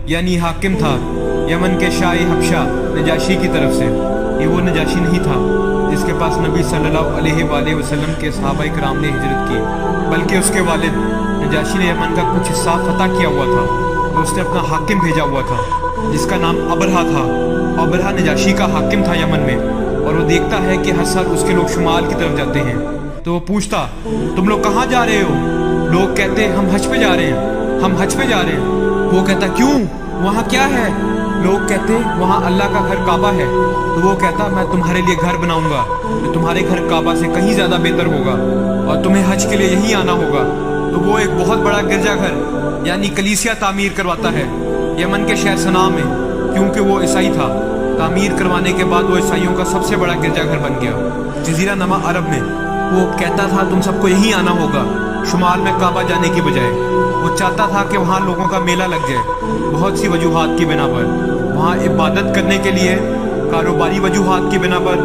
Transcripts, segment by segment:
यानी हाकिम था यमन के शाही हबशा नजाशी की तरफ से। ये वो नजाशी नहीं था जिसके पास नबी सल्लल्लाहु अलैहि वसल्लम के सहाबा कराम ने हिजरत की, बल्कि उसके वालिद नजाशी ने यमन का कुछ हिस्सा फतह किया हुआ था। तो उसने अपना हाकिम भेजा हुआ था जिसका नाम अबरहा था। अबरहा नजाशी का हाकिम था यमन में, और वो देखता है कि हर साल उसके लोग शुमाल की तरफ जाते हैं। तो वो पूछता, तुम लोग कहाँ जा रहे हो? लोग कहते हम हज पे जा रहे हैं, हम हज पे जा रहे हैं। वो कहता क्यों, वहाँ क्या है? लोग कहते वहाँ अल्लाह का घर काबा है। तो वो कहता मैं तुम्हारे लिए घर बनाऊंगा जो तुम्हारे घर काबा से कहीं ज़्यादा बेहतर होगा, और तुम्हें हज के लिए यहीं आना होगा। तो वो एक बहुत बड़ा गिरजाघर यानी कलीसिया तामीर करवाता है यमन के शहर सना में, क्योंकि वो ईसाई था। तामीर करवाने के बाद वो ईसाइयों का सबसे बड़ा गिरजाघर बन गया जजीरा नमा अरब में। वो कहता था तुम सबको यहीं आना होगा, शुमाल में काबा जाने की बजाय। वो चाहता था कि वहाँ लोगों का मेला लग जाए बहुत सी वजूहात की बिना पर, वहाँ इबादत करने के लिए, कारोबारी वजूहात की बिना पर।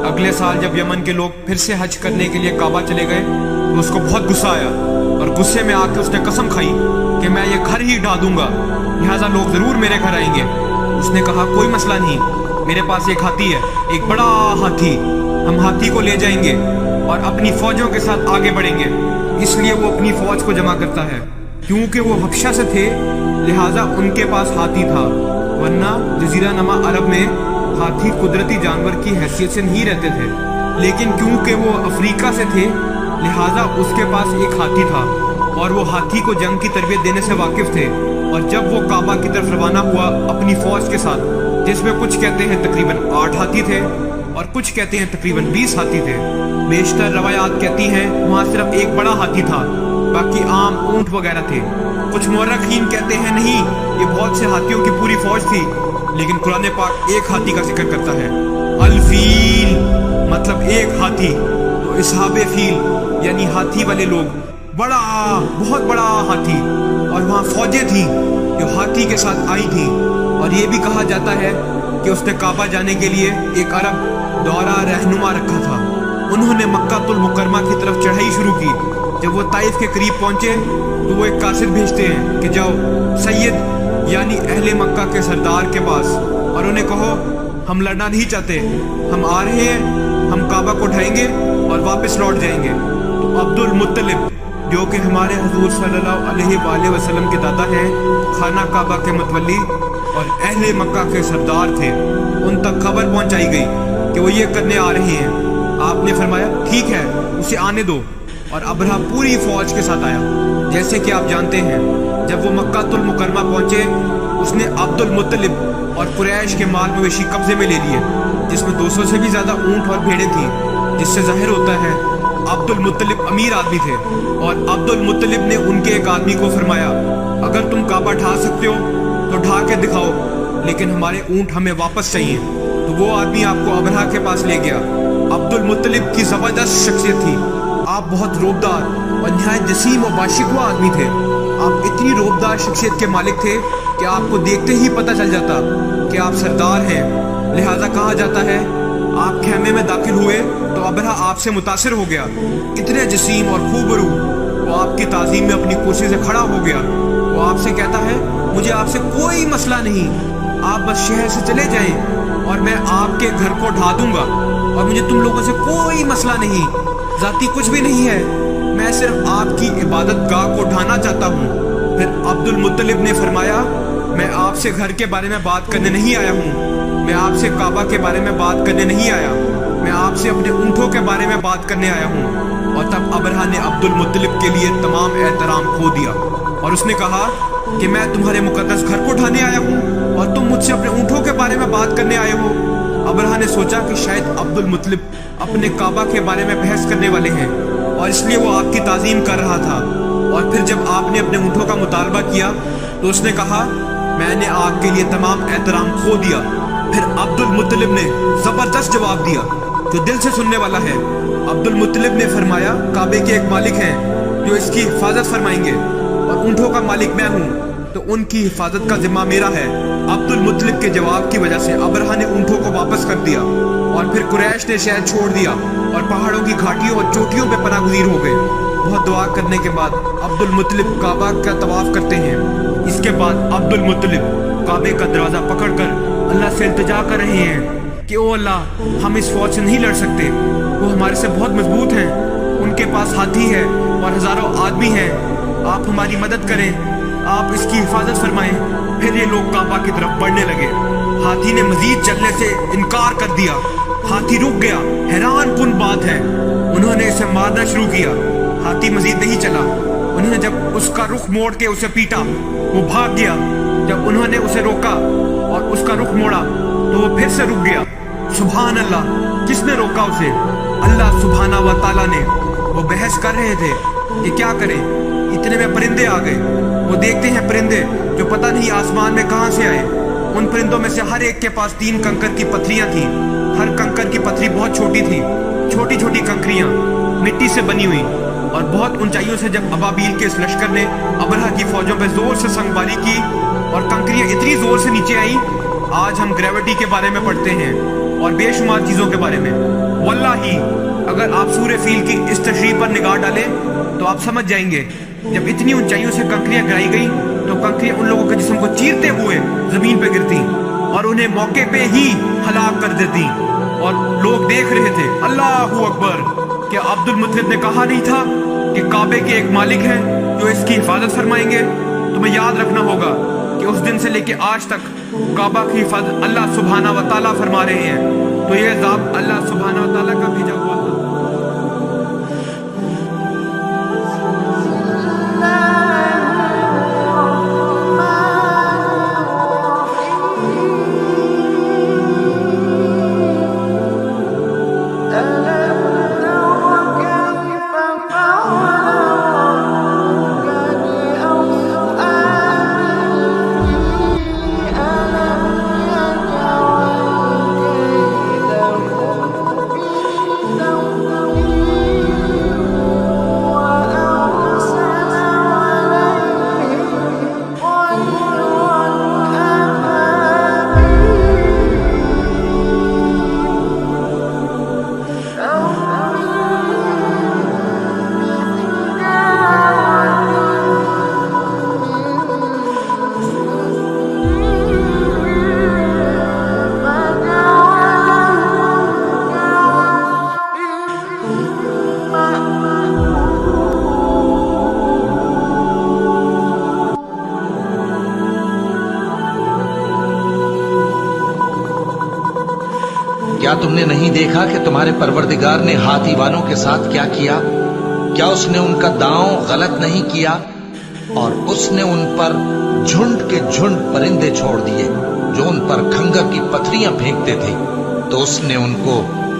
अगले साल जब यमन के लोग फिर से हज करने के लिए काबा चले गए तो उसको बहुत गुस्सा आया, और गुस्से में आके उसने कसम खाई कि मैं ये घर ही ढा दूंगा, लिहाजा लोग ज़रूर मेरे घर आएंगे। उसने कहा कोई मसला नहीं, मेरे पास एक हाथी है, एक बड़ा हाथी, हम हाथी को ले जाएंगे और अपनी फौजों के साथ आगे बढ़ेंगे। इसलिए वो अपनी फौज को जमा करता है। क्योंकि वो हबशा से थे लिहाजा उनके पास हाथी था, वरना जजीरा नमा अरब में हाथी कुदरती जानवर की हैसियत से नहीं रहते थे। लेकिन क्योंकि वो अफ्रीका से थे लिहाजा उसके पास एक हाथी था, और वो हाथी को जंग की तरबियत देने से वाकिफ थे। और जब वो काबा की तरफ रवाना हुआ अपनी फौज के साथ, जिसमें कुछ कहते हैं तकरीबन 8 हाथी थे और कुछ कहते हैं तकरीबन 20 हाथी थे। बेशतर रवायात कहती हैं वहाँ सिर्फ एक बड़ा हाथी था, बाकी आम ऊंट वगैरह थे। कुछ मुर्रखीन कहते हैं नहीं, ये बहुत से हाथियों की पूरी फौज थी। लेकिन कुरान पाक एक हाथी का जिक्र करता है, अल-फील, मतलब एक हाथी। तो इसहाबे फील यानी हाथी वाले लोग, बड़ा बहुत बड़ा हाथी, और वहाँ फौजें थीं जो हाथी के साथ आई थीं। और ये भी कहा जाता है कि उसने काबा जाने के लिए एक अरब दौरा रहनुमा रखा था। उन्होंने मक्कातुल मुकरमा की तरफ चढ़ाई शुरू की। जब वो ताइफ के करीब पहुंचे तो वो एक कासिद भेजते हैं कि जाओ सैयद यानी अहले मक्का के सरदार के पास और उन्हें कहो हम लड़ना नहीं चाहते, हम आ रहे हैं, हम काबा को ढाएंगे और वापस लौट जाएंगे। तो अब्दुल मुत्तलिब जो कि हमारे हुजूर सल्लल्लाहु अलैहि वसल्लम के दादा हैं, खाना काबा के मतवली और अहले मक्का के सरदार थे, उन तक खबर पहुंचाई गई कि वो ये करने आ रहे हैं। आपने फरमाया ठीक है उसे आने दो, और अबरहा पूरी फौज के साथ आया। जैसे कि आप जानते हैं जब वो मक्कातुल मुकरमा पहुंचे उसने अब्दुल मुत्तलिब और कुरैश के माल मवेशी कब्जे में ले लिए, जिसमें 200 से भी ज़्यादा ऊँट और भेड़ें थीं, जिससे जाहिर होता है अब्दुल मुत्तलिब अमीर आदमी थे। और अब्दुल मुत्तलिब ने उनके एक आदमी को फरमाया अगर तुम काबा ढा सकते हो तो ढा के दिखाओ, लेकिन हमारे ऊँट हमें वापस चाहिए। तो वो आदमी आपको अबरहा के पास ले गया। अब्दुल मुत्तलिब की ज़बरदस्त शख्सियत थी, आप बहुत रोबदार और नहायत जसीम और बाशिकवा आदमी थे। आप इतनी रोबदार शख्सियत के मालिक थे कि आपको देखते ही पता चल जाता कि आप सरदार हैं। लिहाजा कहा जाता है आप खेमे में दाखिल हुए तो अबरहा आपसे मुतासिर हो गया। इतने जसीम और खूबरू वो आपकी ताज़ीम में अपनी कुर्सी से खड़ा हो गया। वो आपसे कहता है मुझे आपसे कोई मसला नहीं, आप बस शहर से चले जाएं और मैं आपके घर को ढा दूंगा, और मुझे तुम लोगों से कोई मसला नहीं, जाती कुछ भी नहीं है, मैं सिर्फ आपकी इबादत गाह को ढाना चाहता हूँ। फिर अब्दुल मुत्तलिब ने फरमाया मैं आपसे घर के बारे में बात करने नहीं आया हूँ, मैं आपसे काबा के बारे में बात करने नहीं आया, मैं आपसे अपने ऊँटों के बारे में बात करने आया हूँ। और तब अबरहा ने अब्दुल मुत्तलिब के लिए तमाम एहतराम खो दिया और उसने कहा कि मैं तुम्हारे मुकद्दस घर को ढाने आया हूँ और तुम मुझसे अपने ऊँटों के बारे में बात करने आए हो। अबरहा ने सोचा कि शायद अब्दुल मुत्तलिब अपने काबा के बारे में बहस करने वाले हैं और इसलिए वो आपकी ताज़ीम कर रहा था। और फिर जब आपने अपने ऊँटों का मुतालबा किया तो उसने कहा मैंने आपके लिए तमाम एहतराम खो दिया। फिर अब्दुल मुत्तलिब ने ज़बरदस्त जवाब दिया जो दिल से सुनने वाला है। अब्दुल मुत्तलिब ने फरमाया काबे के एक मालिक हैं जो इसकी हिफाजत फरमाएंगे और ऊँटों का मालिक मैं हूँ, तो उनकी हिफाजत का जिम्मा मेरा है। अब्दुल मुत्तलिब के जवाब की वजह से अबरहा ने ऊँटों को वापस कर दिया और फिर कुरैश ने शहर छोड़ दिया और पहाड़ों की घाटियों और चोटियों पर पनाह गुज़ीर हो गए। बहुत दुआ करने के बाद अब्दुल मुत्तलिब काबा का तवाफ करते हैं। इसके बाद अब्दुल मुत्तलिब काबे का दरवाजा पकड़कर अल्लाह से इल्तिजा कर रहे हैं कि ओ अल्लाह, हम इस फौज से नहीं लड़ सकते, वो हमारे से बहुत मजबूत हैं, उनके पास हाथी है और हजारों आदमी हैं, आप हमारी मदद करें, आप इसकी हिफाजत फरमाएं। फिर ये लोग काबा की तरफ बढ़ने लगे। हाथी ने मजीद चलने से इनकार कर दिया। हाथी रुक गया। हैरान कुन बात है, उन्होंने इसे मारना शुरू किया। हाथी मजीद नहीं चला। उन्होंने जब उसका रुख मोड़ के उसे पीटा, वो भाग गया। जब उन्होंने उसे रोका और उसका रुख मोड़ा तो वो फिर से रुक गया। सुभान अल्लाह, किसने रोका उसे? अल्लाह सुभाना व ताला ने। वो बहस कर रहे थे कि क्या करें। इतने में परिंदे आ गए। वो देखते हैं परिंदे जो पता नहीं आसमान में कहां से आए। उन परिंदों में से हर एक के पास 3 कंकर की पत्थरियां थी। हर कंकर की पत्थरी बहुत छोटी थी, छोटी छोटी कंकरियां मिट्टी से बनी हुई। और बहुत ऊंचाइयों से जब अबाबील के इस लश्कर ने अबरहा की फौजों पर जोर से संगबारी की और कंकरियां इतनी जोर से नीचे आई, आज हम ग्रेविटी के बारे में पढ़ते हैं और बेशुमार चीजों के बारे में। वल्लाही, अगर आप सूरह फील की इस तशरीह पर निगाह डालें तो आप समझ जाएंगे। जब इतनी ऊंचाइयों से कंकरियां गिराई गई तो कंकरियां उन लोगों के जिस्म को चीरते हुए जमीन पे गिरती और उन्हें मौके पे ही हलाक कर देती। और लोग देख रहे थे। अल्लाहू अकबर! क्या अब्दुल मुत्तलिब ने कहा नहीं था कि काबे के एक मालिक हैं जो इसकी हिफाजत फरमाएंगे? तुम्हें याद रखना होगा कि उस दिन से लेके आज तक काबा की हिफाजत अल्लाह सुभाना व ताला फरमा रहे हैं। तो ये अज़ाब अल्लाह सुभाना व ताला का भेजा हुआ था। क्या तुमने नहीं देखा कि तुम्हारे परवरदिगार ने हाथी वालों के साथ क्या किया? क्या उसने उनका दांव गलत नहीं किया? और उसने उन पर झुंड के झुंड परिंदे छोड़ दिए जो उन पर खंगर की पत्थरियां फेंकते थे। तो उसने उनको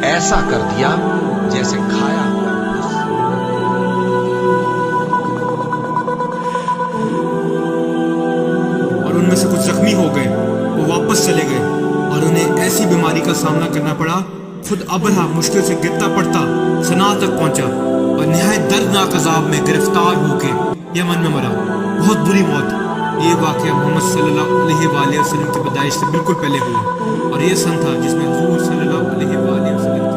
ऐसा कर दिया जैसे खाया हुआ घुस। और उनमें से कुछ जख्मी हो गए, वो वापस चले गए और उन्हें ऐसी बीमारी का सामना करना पड़ा। खुद अबरहा मुश्किल से गिरता पड़ता सना तक पहुंचा और निहायत दर्दनाक अजाब में गिरफ्तार होके यमन में मरा। बहुत बुरी मौत। ये वाक़या मोहम्मद सल्लल्लाहु अलैहि वसल्लम की पैदाइश से बिल्कुल पहले हुआ और ये सन था जिसमें हुजूर सल्लल्लाहु अलैहि वसल्लम